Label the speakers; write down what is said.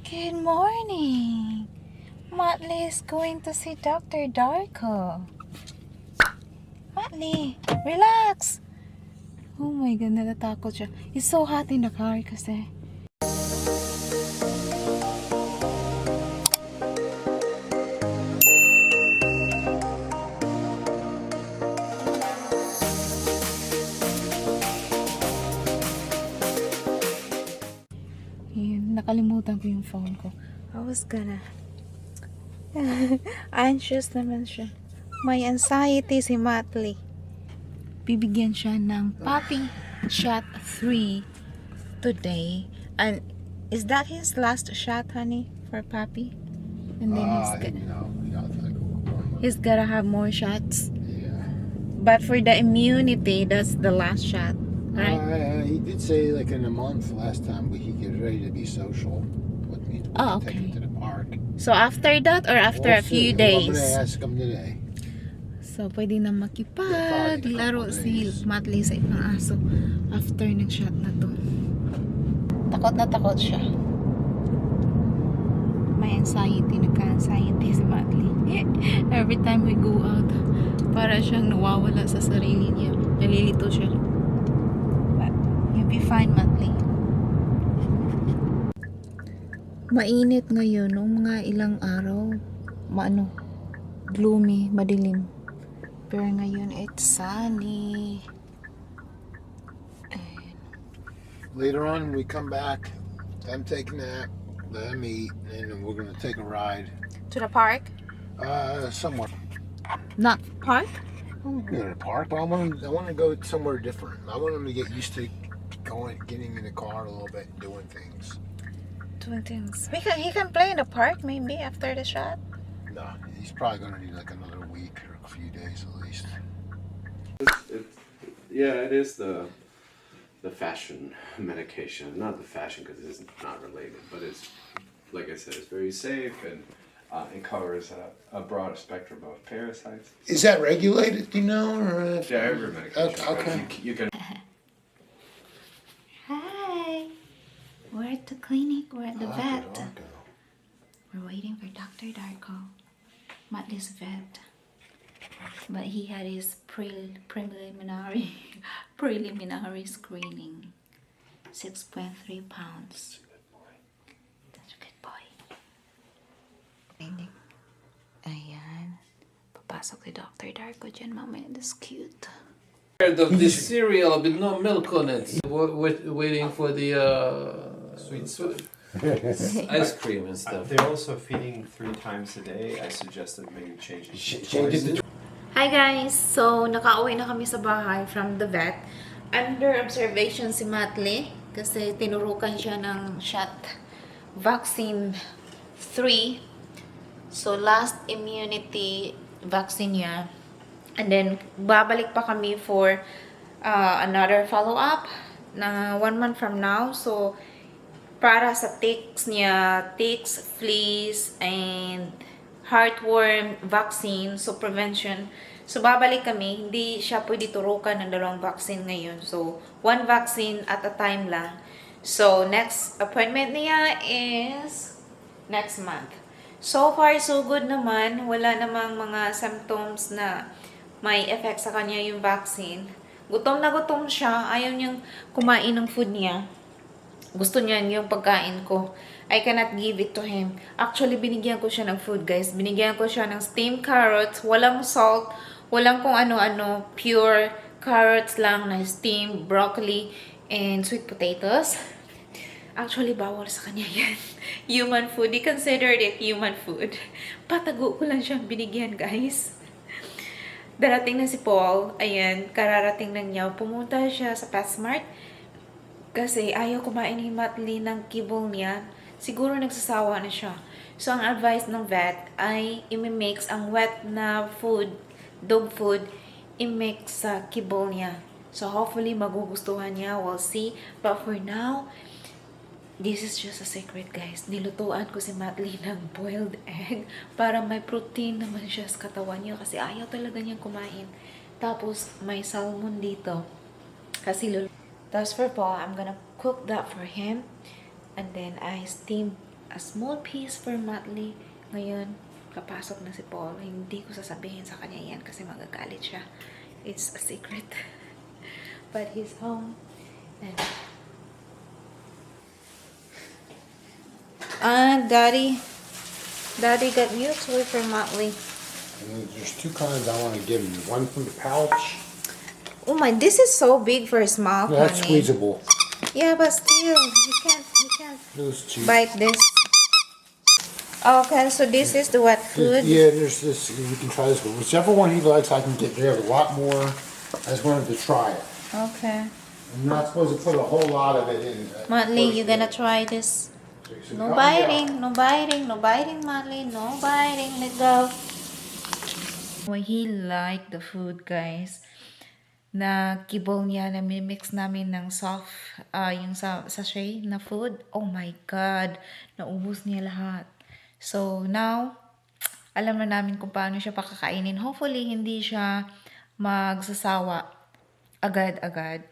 Speaker 1: Good morning! Motley is going to see Dr. Darko. Motley, relax! Oh my God, natatakot siya. It's so hot in the car kasi. Yun, nakalimutan ko yung phone ko. I was gonna... Anxious naman siya. May anxiety si Motley. Bibigyan siya ng puppy shot 3 today. And is that his last shot, honey, for puppy? And then he's gotta have more shots.
Speaker 2: Yeah.
Speaker 1: But for the immunity, that's the last shot, right?
Speaker 2: He did say like in a month last time he get ready to be social with me.
Speaker 1: Oh,
Speaker 2: Take him
Speaker 1: okay.
Speaker 2: to the park.
Speaker 1: So after that or after a few days?
Speaker 2: I'm gonna ask him today.
Speaker 1: So pwede na makipaglaro si Motley sa ibang aso after ng shot na to. Takot na takot siya. May anxiety, nagka-anxiety si Motley. Every time we go out, para siyang nawawala sa sarili niya. Nalilito siya. But you'll be fine, Motley. Mainit ngayon, no? Mga ilang araw, gloomy, madilim. Pero ngayon, it's sunny. And
Speaker 2: Later on, we come back. I'm taking a nap. Let him eat, and then we're gonna take a ride.
Speaker 1: to the park?
Speaker 2: Somewhere.
Speaker 1: Not park?
Speaker 2: I'm gonna go to the park, but I want to go somewhere different. I want him to get used to getting in the car a little bit, and doing things.
Speaker 1: Doing things. He can play in the park maybe after the shot.
Speaker 2: No, he's probably gonna need like another week or a few days at least.
Speaker 3: Yeah, it is the fashion medication. Not the fashion because it's not related, but it's, like I said, it's very safe and it covers a broad spectrum of parasites.
Speaker 2: Is that regulated? Do you know? Or
Speaker 3: Yeah, every medication.
Speaker 2: Okay.
Speaker 3: You can.
Speaker 1: Hi. We're at the clinic. We're at the vet.
Speaker 2: Darko.
Speaker 1: We're waiting for Dr. Darko. Motley's vet. But he had his preliminary screening. 6.3 pounds. That's a good boy. Ayan. Papasok si Dr. Darko dyan mamaya. That's cute.
Speaker 4: Of this cereal with no milk on it. Waiting for the
Speaker 5: Sweet stuff.
Speaker 4: ice cream and stuff.
Speaker 5: They're also feeding 3 times a day. I suggested maybe changing.
Speaker 1: Hi guys! So, nakauwi na kami sa bahay from the vet. Under observation si Motley kasi tinurukan siya ng shot vaccine 3. So, last immunity vaccine niya. And then, babalik pa kami for another follow-up na 1 month from now. So, para sa ticks niya, ticks, fleas, and heartworm vaccine, so prevention. So, babalik kami. Hindi siya pwede turukan ng 2 vaccine ngayon. So, 1 vaccine at a time lang. So, next appointment niya is next month. So far, so good naman. Wala namang mga symptoms na may effect sa kanya yung vaccine. Gutom na gutom siya. Ayaw niyang kumain ng food niya. Gusto niya yung pagkain ko. I cannot give it to him. Actually, binigyan ko siya ng food, guys. Binigyan ko siya ng steamed carrots. Walang salt. Walang kung ano-ano. Pure carrots lang na steamed, broccoli, and sweet potatoes. Actually, bawal sa kanya yan. Human food. He considered it human food. Patago ko lang siyang binigyan, guys. Darating na si Paul. Ayan, kararating lang niya. Pumunta siya sa PetSmart. Kasi ayaw kumain ni Motley ng kibble niya. Siguro nagsasawa na siya. So, ang advice ng vet ay imimix ang wet na food, dog food, imix sa kibble niya. So, hopefully, magugustuhan niya. We'll see. But for now, this is just a secret, guys. Nilutuan ko si Motley ng boiled egg para may protein naman siya sa katawan niya kasi ayaw talaga niyang kumain. Tapos, may salmon dito. Tapos for Paul, I'm gonna cook that for him. And then, I steam a small piece for Matley. Ngayon, kapasok na si Paul. Hindi ko sasabihin sa kanya yan kasi magagalit siya. It's a secret. But he's home. And Daddy got new toy for Matley.
Speaker 2: And there's two kinds I want to give him. One from the pouch.
Speaker 1: Oh my, this is so big for a small
Speaker 2: That's
Speaker 1: honey.
Speaker 2: squeezable.
Speaker 1: Yeah, but still, you can't
Speaker 2: Those two.
Speaker 1: bite this. Okay, so this is the wet food.
Speaker 2: Yeah, there's this. We can try this one. Whichever one he likes, I can get. They have a lot more. I just wanted to try it.
Speaker 1: Okay.
Speaker 2: I'm not supposed to put a whole lot of it in.
Speaker 1: Matley, you gonna try this?
Speaker 2: So
Speaker 1: No
Speaker 2: calm
Speaker 1: biting,
Speaker 2: down.
Speaker 1: no biting, no biting, Matley, no biting. Let go. Well, he liked the food, guys. Na kibol niya, na mix namin ng soft, yung sachet na food. Oh my God, naubos niya lahat. So now, alam na namin kung paano siya pakakainin. Hopefully, hindi siya magsasawa agad-agad.